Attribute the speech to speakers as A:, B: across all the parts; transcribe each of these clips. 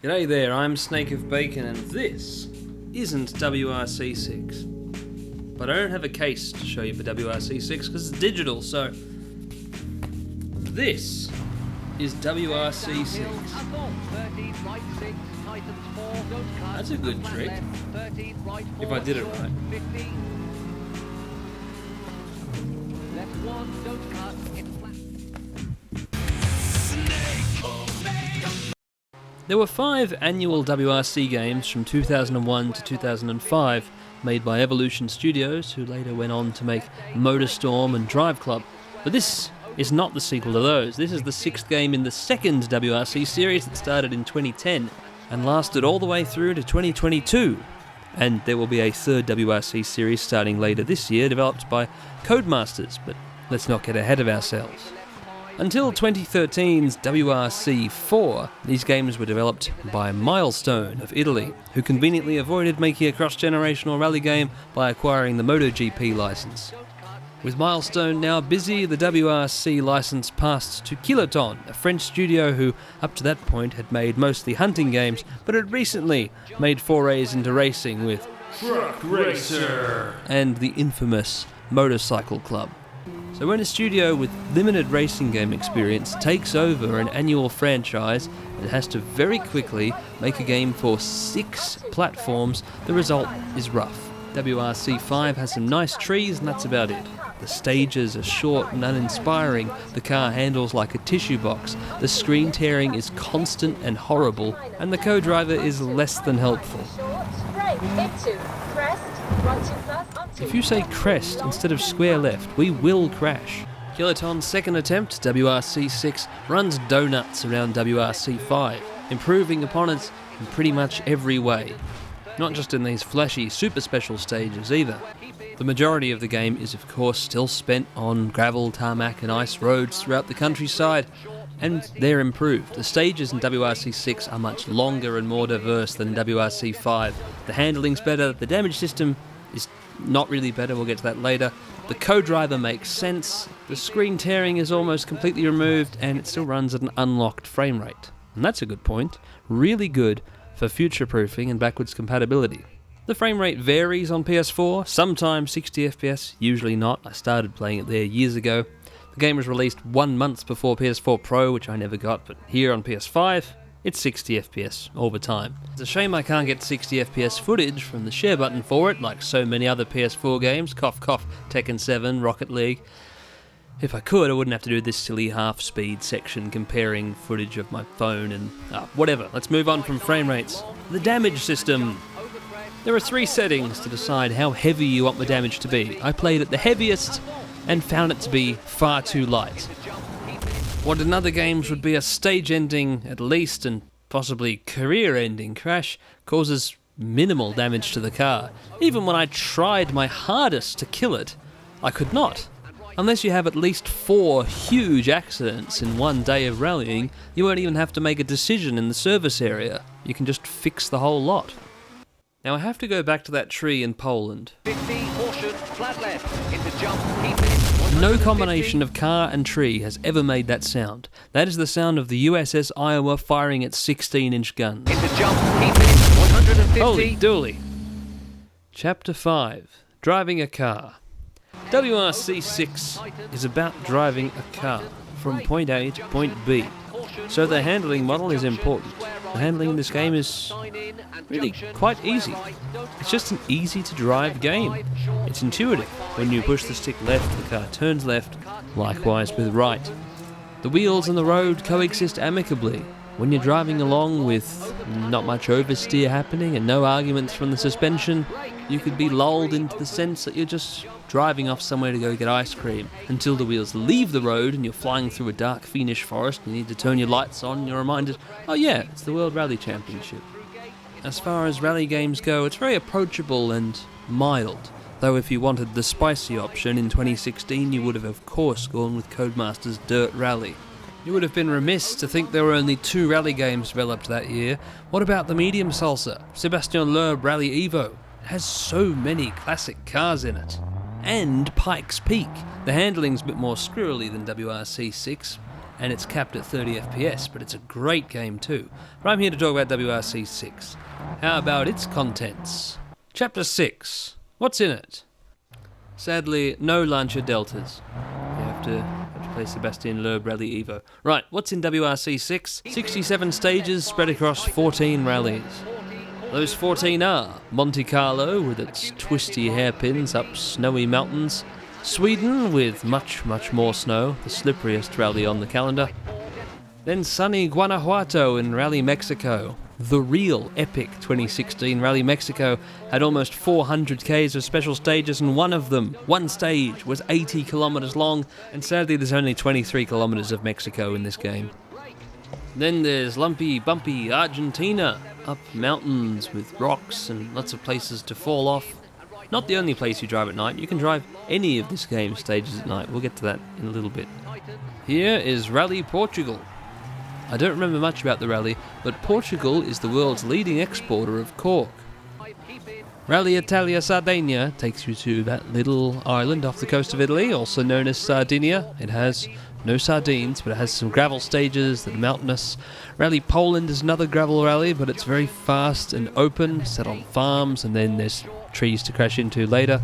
A: G'day there, I'm SnakeOfBacon and this isn't WRC 6. But I don't have a case to show you for WRC 6 because it's digital, so this is WRC 6. That's a good trick, if I did it right. There were 5 annual WRC games from 2001 to 2005 made by Evolution Studios, who later went on to make MotorStorm and Drive Club. But this is not the sequel to those. This is the 6th game in the second WRC series that started in 2010 and lasted all the way through to 2022. And there will be a third WRC series starting later this year, developed by Codemasters, but let's not get ahead of ourselves. Until 2013's WRC 4, these games were developed by Milestone of Italy, who conveniently avoided making a cross-generational rally game by acquiring the MotoGP license. With Milestone now busy, the WRC license passed to Kiloton, a French studio who, up to that point, had made mostly hunting games, but had recently made forays into racing with Truck Racer and the infamous Motorcycle Club. So when a studio with limited racing game experience takes over an annual franchise and has to very quickly make a game for 6 platforms, the result is rough. WRC 5 has some nice trees and that's about it. The stages are short and uninspiring, the car handles like a tissue box, the screen tearing is constant and horrible, and the co-driver is less than helpful. If you say crest instead of square left, we will crash. Kiloton's second attempt, WRC 6, runs donuts around WRC 5, improving upon it in pretty much every way. Not just in these flashy super special stages either. The majority of the game is of course still spent on gravel, tarmac and ice roads throughout the countryside, and they're improved. The stages in WRC 6 are much longer and more diverse than WRC 5. The handling's better, the damage system is not really better, we'll get to that later. The co-driver makes sense, the screen tearing is almost completely removed, and it still runs at an unlocked frame rate. And that's a good point. Really good for future-proofing and backwards compatibility. The frame rate varies on PS4, sometimes 60 FPS, usually not. I started playing it there years ago. The game was released 1 month before PS4 Pro, which I never got, but here on PS5, it's 60 FPS all the time. It's a shame I can't get 60 FPS footage from the share button for it, like so many other PS4 games, cough cough, Tekken 7, Rocket League. If I could, I wouldn't have to do this silly half-speed section comparing footage of my phone and whatever. Let's move on from frame rates. The damage system. There are 3 settings to decide how heavy you want the damage to be. I played at the heaviest and found it to be far too light. What in other games would be a stage-ending, at least, and possibly career-ending crash, causes minimal damage to the car. Even when I tried my hardest to kill it, I could not. Unless you have at least 4 huge accidents in one day of rallying, you won't even have to make a decision in the service area. You can just fix the whole lot. Now I have to go back to that tree in Poland.
B: 50, caution, flat left, into jump, keep it.
A: No combination of car and tree has ever made that sound. That is the sound of the USS Iowa firing its 16-inch guns.
B: Into jump, keep it, 150.
A: Holy dooly. Chapter 5. Driving a car. WRC 6 is about driving a car from point A to point B. So the handling model is important. The handling in this game is really quite easy. It's just an easy to drive game. It's intuitive. When you push the stick left, the car turns left, likewise with right. The wheels and the road coexist amicably. When you're driving along with not much oversteer happening and no arguments from the suspension, you could be lulled into the sense that you're just driving off somewhere to go get ice cream until the wheels leave the road and you're flying through a dark fiendish forest and you need to turn your lights on and you're reminded, oh yeah, it's the World Rally Championship. As far as rally games go, it's very approachable and mild, though if you wanted the spicy option in 2016 you would have of course gone with Codemasters' Dirt Rally. You would have been remiss to think there were only 2 rally games developed that year. What about the medium salsa, Sébastien Loeb Rally Evo? It has so many classic cars in it. And Pikes Peak. The handling's a bit more squirrely than WRC 6, and it's capped at 30 FPS, but it's a great game too. But I'm here to talk about WRC 6. How about its contents? Chapter 6. What's in it? Sadly, no Lancia Deltas. You have to play Sebastian Loeb Rally Evo. Right, what's in WRC 6? 67 stages spread across 14 rallies. Those 14 are Monte Carlo with its twisty hairpins up snowy mountains, Sweden with much more snow, the slipperiest rally on the calendar, then sunny Guanajuato in Rally Mexico. The real epic 2016 Rally Mexico had almost 400 Ks of special stages, and one stage, was 80 kilometers long, and sadly there's only 23 kilometers of Mexico in this game. Then there's lumpy, bumpy Argentina, up mountains with rocks and lots of places to fall off. Not the only place you drive at night, you can drive any of this game's stages at night. We'll get to that in a little bit. Here is Rally Portugal. I don't remember much about the rally, but Portugal is the world's leading exporter of cork. Rally Italia Sardinia takes you to that little island off the coast of Italy, also known as Sardinia. It has no sardines, but it has some gravel stages that are mountainous. Rally Poland is another gravel rally, but it's very fast and open, set on farms, and then there's trees to crash into later.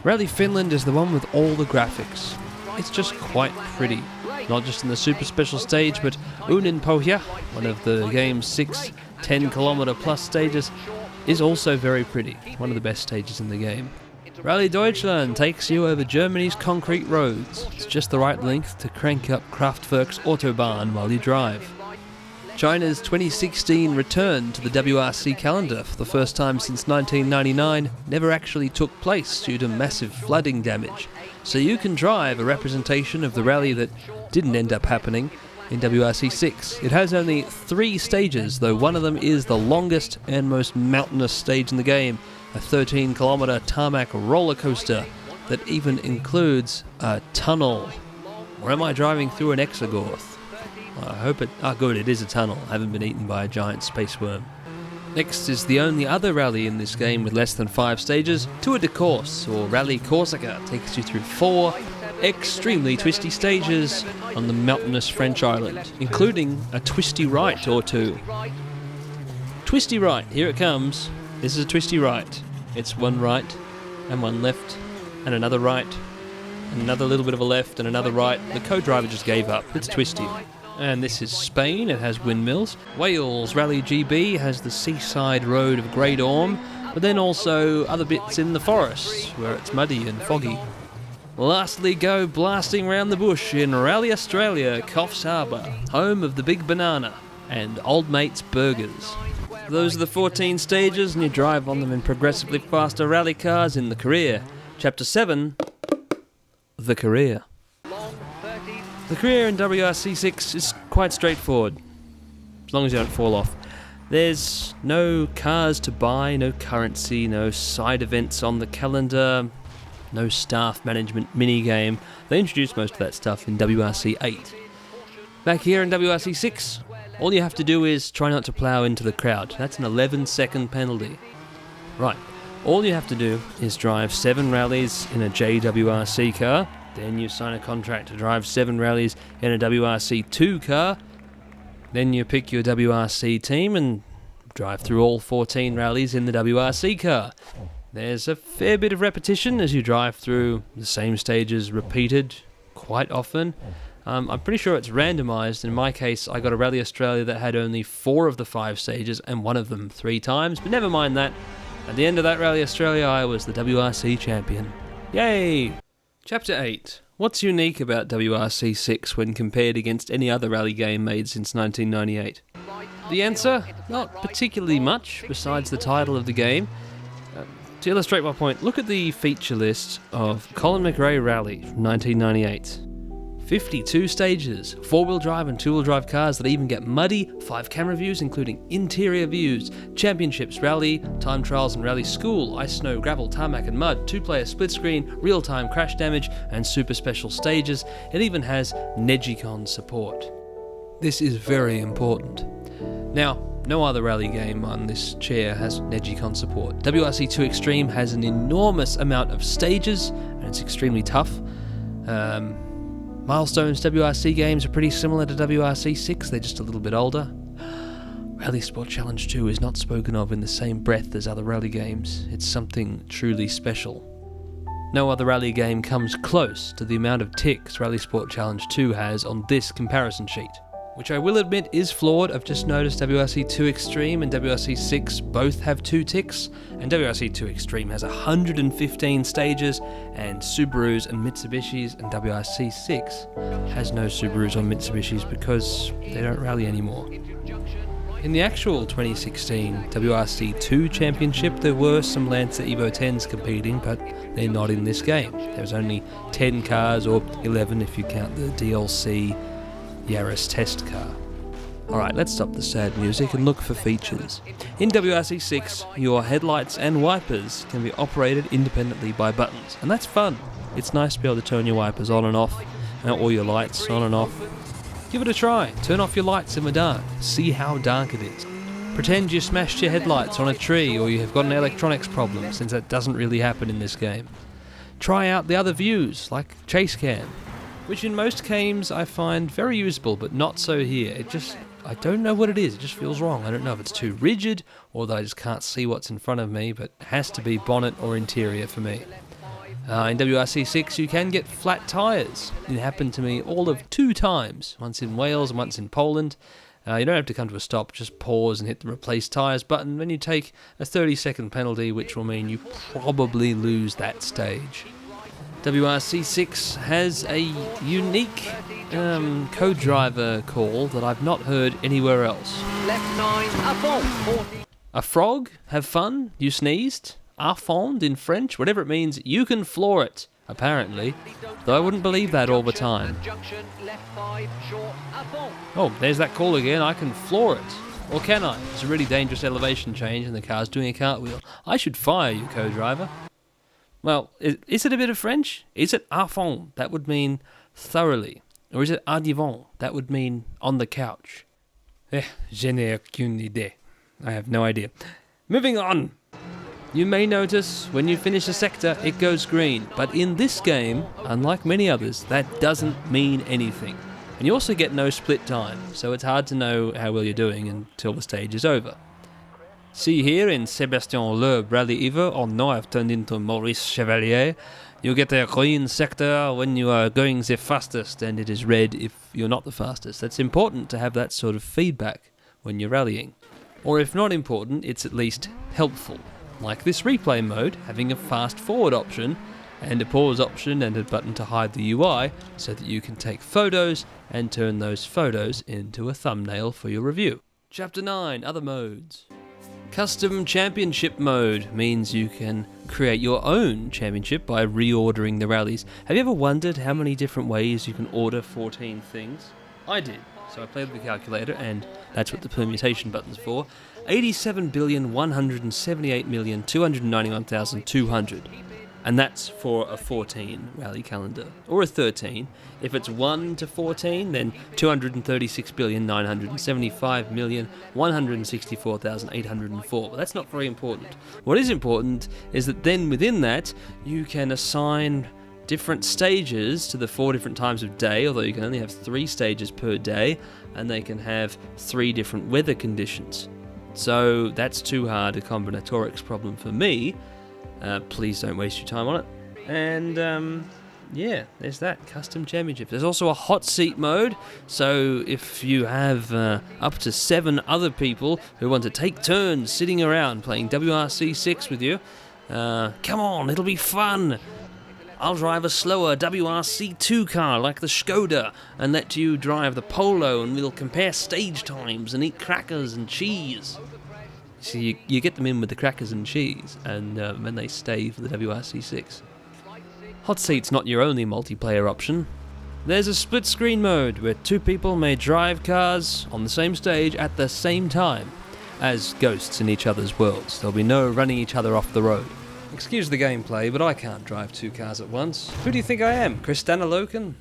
A: Rally Finland is the one with all the graphics. It's just quite pretty. Not just in the super special stage, but Uninpohja, one of the game's 6 10-kilometer plus stages, is also very pretty. One of the best stages in the game. Rally Deutschland takes you over Germany's concrete roads. It's just the right length to crank up Kraftwerk's Autobahn while you drive. China's 2016 return to the WRC calendar for the first time since 1999 never actually took place due to massive flooding damage. So you can drive a representation of the rally that didn't end up happening in WRC 6. It has only 3 stages, though one of them is the longest and most mountainous stage in the game, a 13-kilometer tarmac roller coaster that even includes a tunnel. Or am I driving through an exogorth? I hope it... good, it is a tunnel. I haven't been eaten by a giant space worm. Next is the only other rally in this game with less than 5 stages. Tour de Corse, or Rally Corsica, takes you through 4 extremely twisty stages on the mountainous French island, including a twisty right or 2. Twisty right, here it comes. This is a twisty right. It's one right, and one left, and another right, and another little bit of a left, and another right. The co-driver just gave up. It's twisty. And this is Spain, it has windmills. Wales Rally GB has the seaside road of Great Orme, but then also other bits in the forest, where it's muddy and foggy. Lastly, go blasting round the bush in Rally Australia, Coffs Harbour, home of the Big Banana, and Old Mate's Burgers. Those are the 14 stages, and you drive on them in progressively faster rally cars in the career. Chapter 7, The Career. The career in WRC 6 is quite straightforward, as long as you don't fall off. There's no cars to buy, no currency, no side events on the calendar, no staff management minigame. They introduced most of that stuff in WRC 8. Back here in WRC 6, all you have to do is try not to plough into the crowd. That's an 11-second penalty. Right, all you have to do is drive 7 rallies in a JWRC car. Then you sign a contract to drive 7 rallies in a WRC2 car. Then you pick your WRC team and drive through all 14 rallies in the WRC car. There's a fair bit of repetition as you drive through the same stages repeated quite often. I'm pretty sure it's randomised. In my case, I got a Rally Australia that had only 4 of the 5 stages and one of them 3 times, but never mind that. At the end of that Rally Australia, I was the WRC champion. Yay! Chapter 8. What's unique about WRC 6 when compared against any other rally game made since 1998? The answer? Not particularly much, besides the title of the game. To illustrate my point, look at the feature list of Colin McRae Rally from 1998. 52 stages, 4-wheel drive and 2-wheel drive cars that even get muddy, 5 camera views including interior views, championships, rally, time trials and rally school, ice, snow, gravel, tarmac and mud, 2-player split screen, real-time crash damage and super special stages. It even has Negicon support. This is very important. Now, no other rally game on this chair has Negicon support. WRC2 Extreme has an enormous amount of stages and it's extremely tough. Milestone's WRC games are pretty similar to WRC 6, they're just a little bit older. Rally Sport Challenge 2 is not spoken of in the same breath as other rally games. It's something truly special. No other rally game comes close to the amount of ticks Rally Sport Challenge 2 has on this comparison sheet, which I will admit is flawed. I've just noticed WRC 2 Extreme and WRC 6 both have 2 ticks, and WRC 2 Extreme has 115 stages and Subarus and Mitsubishis, and WRC 6 has no Subarus or Mitsubishis because they don't rally anymore. In the actual 2016 WRC 2 Championship, there were some Lancer Evo 10s competing, but they're not in this game. There's only 10 cars, or 11 if you count the DLC Yaris test car. Alright, let's stop the sad music and look for features. In WRC 6, your headlights and wipers can be operated independently by buttons, and that's fun. It's nice to be able to turn your wipers on and off, or your lights on and off. Give it a try. Turn off your lights in the dark. See how dark it is. Pretend you smashed your headlights on a tree or you have got an electronics problem, since that doesn't really happen in this game. Try out the other views, like Chase Cam, which in most games I find very usable, but not so here. I don't know what it is, it just feels wrong. I don't know if it's too rigid or that I just can't see what's in front of me, but it has to be bonnet or interior for me. In WRC 6 you can get flat tyres. It happened to me all of 2 times, once in Wales and once in Poland. You don't have to come to a stop, just pause and hit the replace tyres button, then you take a 30-second penalty, which will mean you probably lose that stage. WRC 6 has a unique co-driver call that I've not heard anywhere else.
B: Left 9, à fond.
A: A frog? Have fun? You sneezed? À fond in French? Whatever it means, you can floor it, apparently. Though I wouldn't believe that all the time. Oh, there's that call again. I can floor it. Or can I? It's a really dangerous elevation change and the car's doing a cartwheel. I should fire you, co-driver. Well, is it a bit of French? Is it à fond? That would mean thoroughly. Or is it à divan? That would mean on the couch. Je n'ai aucune idée. I have no idea. Moving on. You may notice when you finish a sector, it goes green. But in this game, unlike many others, that doesn't mean anything. And you also get no split time, so it's hard to know how well you're doing until the stage is over. See here in Sébastien Loeb Rally Evo, oh no, I've turned into Maurice Chevalier. You get a green sector when you are going the fastest, and it is red if you're not the fastest. That's important to have that sort of feedback when you're rallying. Or if not important, it's at least helpful. Like this replay mode, having a fast forward option, and a pause option and a button to hide the UI, so that you can take photos and turn those photos into a thumbnail for your review. Chapter 9, Other Modes. Custom Championship Mode means you can create your own championship by reordering the rallies. Have you ever wondered how many different ways you can order 14 things? I did. So I played with the calculator, and that's what the permutation button's for. 87,178,291,200. And that's for a 14 rally calendar. Or a 13. If it's 1 to 14, then 236,975,164,804. But that's not very important. What is important is that then within that, you can assign different stages to the 4 different times of day, although you can only have 3 stages per day, and they can have 3 different weather conditions. So that's too hard a combinatorics problem for me. Please don't waste your time on it. And yeah, there's that, custom championship. There's also a hot seat mode, so if you have up to 7 other people who want to take turns sitting around playing WRC 6 with you, come on, it'll be fun. I'll drive a slower WRC 2 car like the Skoda and let you drive the Polo, and we'll compare stage times and eat crackers and cheese. So you get them in with the crackers and cheese, and then they stay for the WRC 6. Hot seat's not your only multiplayer option. There's a split screen mode where 2 people may drive cars on the same stage at the same time, as ghosts in each other's worlds. There'll be no running each other off the road. Excuse the gameplay, but I can't drive 2 cars at once. Who do you think I am, Kristana Loken?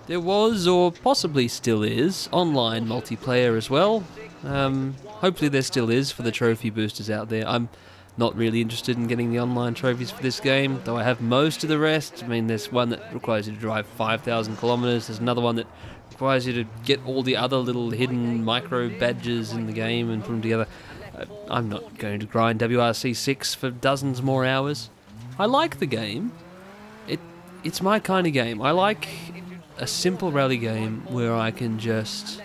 A: There was, or possibly still is, online multiplayer as well. Hopefully there still is for the trophy boosters out there. I'm Not really interested in getting the online trophies for this game, though I have most of the rest. I mean, there's one that requires you to drive 5,000 kilometers. There's another one that requires you to get all the other little hidden micro badges in the game and put them together. I'm not going to grind WRC 6 for dozens more hours. I like the game. It's my kind of game. I like a simple rally game where I can just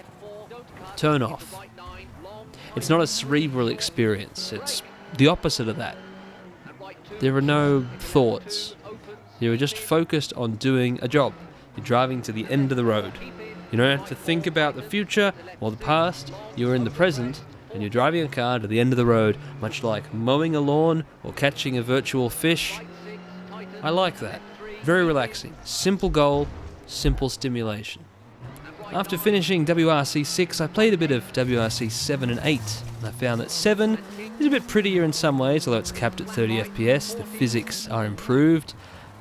A: turn off. It's not a cerebral experience. It's the opposite of that. There are no thoughts. You're just focused on doing a job. You're driving to the end of the road. You don't have to think about the future or the past. You're in the present and you're driving a car to the end of the road, much like mowing a lawn or catching a virtual fish. I like that. Very relaxing. Simple goal, simple stimulation. After finishing WRC 6, I played a bit of WRC 7 and 8, and I found that 7 is a bit prettier in some ways, although it's capped at 30 FPS, the physics are improved.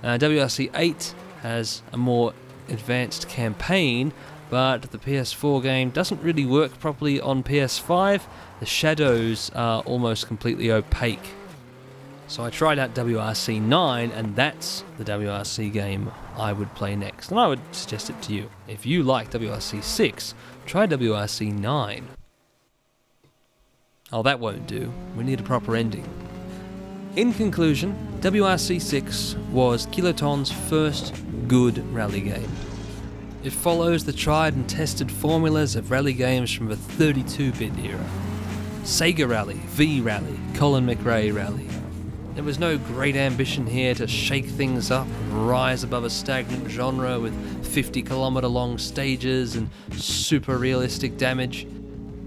A: WRC 8 has a more advanced campaign, but the PS4 game doesn't really work properly on PS5. The shadows are almost completely opaque. So I tried out WRC 9, and that's the WRC game I would play next. And I would suggest it to you. If you like WRC 6, try WRC 9. Oh, that won't do. We need a proper ending. In conclusion, WRC 6 was Kiloton's first good rally game. It follows the tried and tested formulas of rally games from the 32-bit era. Sega Rally, V Rally, Colin McRae Rally. There was no great ambition here to shake things up and rise above a stagnant genre with 50-kilometre long stages and super realistic damage.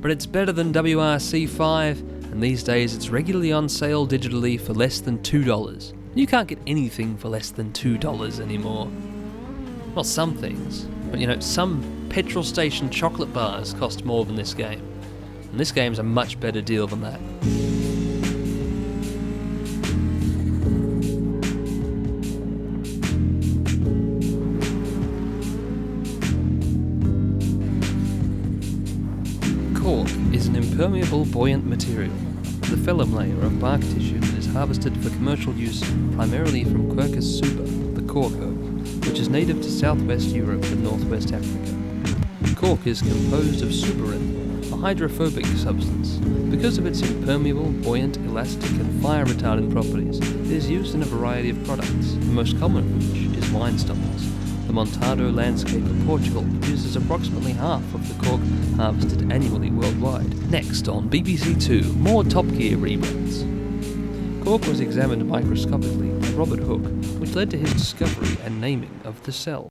A: But it's better than WRC 5, and these days it's regularly on sale digitally for less than $2. You can't get anything for less than $2 anymore. Well, some things, but some petrol station chocolate bars cost more than this game. And this game's a much better deal than that. Cork is an impermeable, buoyant material, the vellum layer of bark tissue that is harvested for commercial use primarily from Quercus super, the cork herb, which is native to southwest Europe and northwest Africa. Cork is composed of suberin, a hydrophobic substance. Because of its impermeable, buoyant, elastic and fire retardant properties, it is used in a variety of products, the most common of which is wine stoppers. The Montado landscape of Portugal produces approximately half of the cork harvested annually worldwide. Next on BBC Two, more Top Gear reruns. Cork was examined microscopically by Robert Hooke, which led to his discovery and naming of the cell.